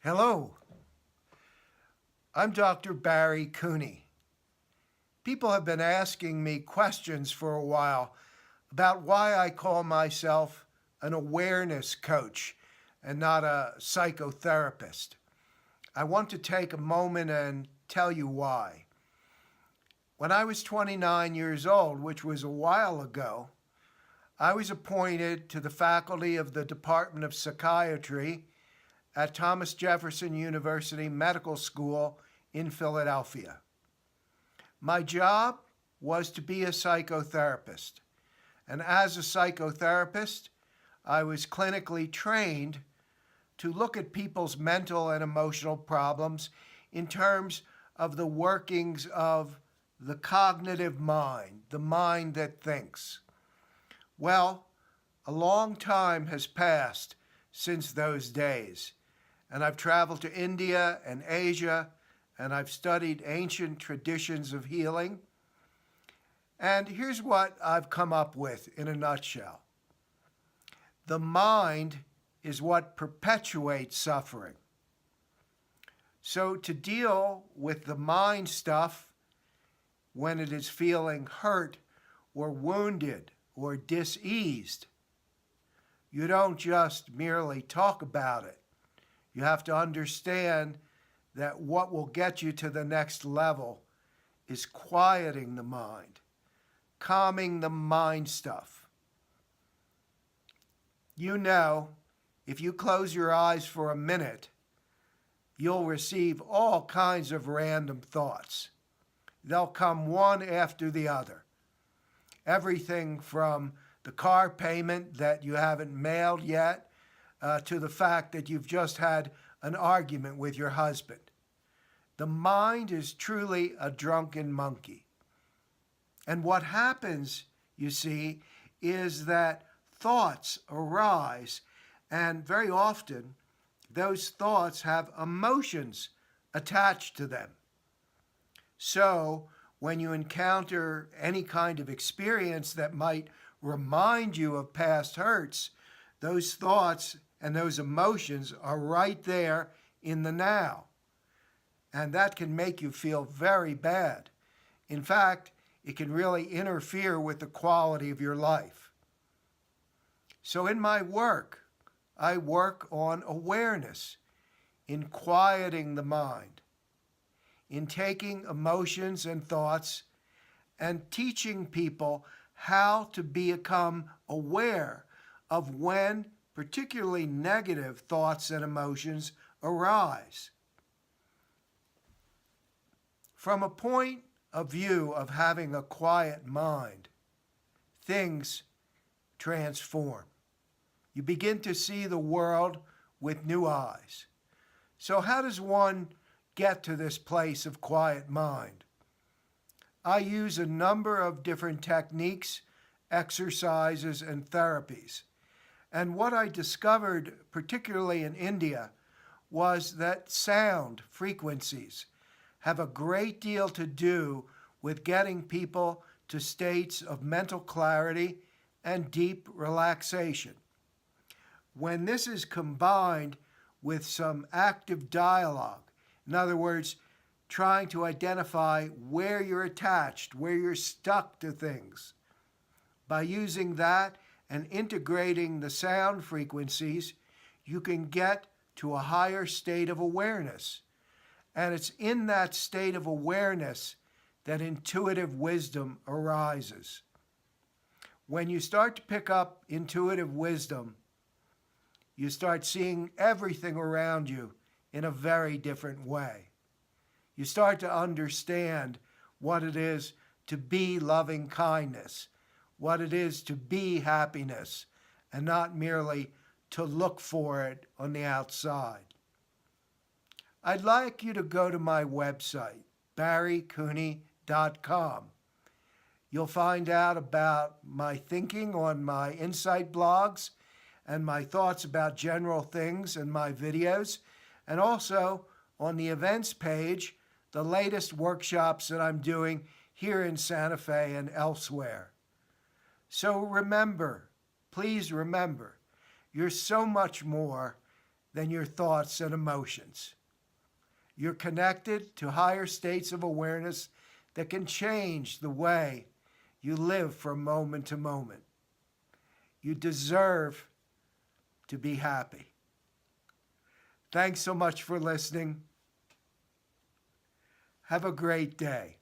Hello, I'm Dr. Barry Cooney. People have been asking me questions for a while about why I call myself an awareness coach and not a psychotherapist. I want to take a moment and tell you why. When I was 29 years old, which was a while ago, I was appointed to the faculty of the Department of Psychiatry at Thomas Jefferson University Medical School in Philadelphia. My job was to be a psychotherapist, and as a psychotherapist, I was clinically trained to look at people's mental and emotional problems in terms of the workings of the cognitive mind, the mind that thinks. Well, a long time has passed since those days, and I've traveled to India and Asia, and I've studied ancient traditions of healing. And here's what I've come up with in a nutshell. The mind is what perpetuates suffering. So to deal with the mind stuff when it is feeling hurt or wounded or diseased, you don't just merely talk about it. You have to understand that what will get you to the next level is quieting the mind, calming the mind stuff. You know, if you close your eyes for a minute, you'll receive all kinds of random thoughts. They'll come one after the other. Everything from the car payment that you haven't mailed yet to the fact that you've just had an argument with your husband. The mind is truly a drunken monkey. And what happens, you see, is that thoughts arise, and very often those thoughts have emotions attached to them. So when you encounter any kind of experience that might remind you of past hurts, those thoughts and those emotions are right there in the now. And that can make you feel very bad. In fact, it can really interfere with the quality of your life. So in my work, I work on awareness, in quieting the mind, in taking emotions and thoughts and teaching people how to become aware of when particularly negative thoughts and emotions arise. From a point of view of having a quiet mind, things transform. You begin to see the world with new eyes. So how does one get to this place of quiet mind? I use a number of different techniques, exercises, and therapies. And what I discovered, particularly in India, was that sound frequencies have a great deal to do with getting people to states of mental clarity and deep relaxation. When this is combined with some active dialogue, in other words, trying to identify where you're attached, where you're stuck to things, by using that and integrating the sound frequencies, you can get to a higher state of awareness. And it's in that state of awareness that intuitive wisdom arises. When you start to pick up intuitive wisdom, you start seeing everything around you in a very different way. You start to understand what it is to be loving kindness, what it is to be happiness, and not merely to look for it on the outside. I'd like you to go to my website, barrycooney.com. You'll find out about my thinking on my Insight blogs and my thoughts about general things in my videos, and also on the events page, the latest workshops that I'm doing here in Santa Fe and elsewhere. So remember, please remember, you're so much more than your thoughts and emotions. You're connected to higher states of awareness that can change the way you live from moment to moment. You deserve to be happy. Thanks so much for listening. Have a great day.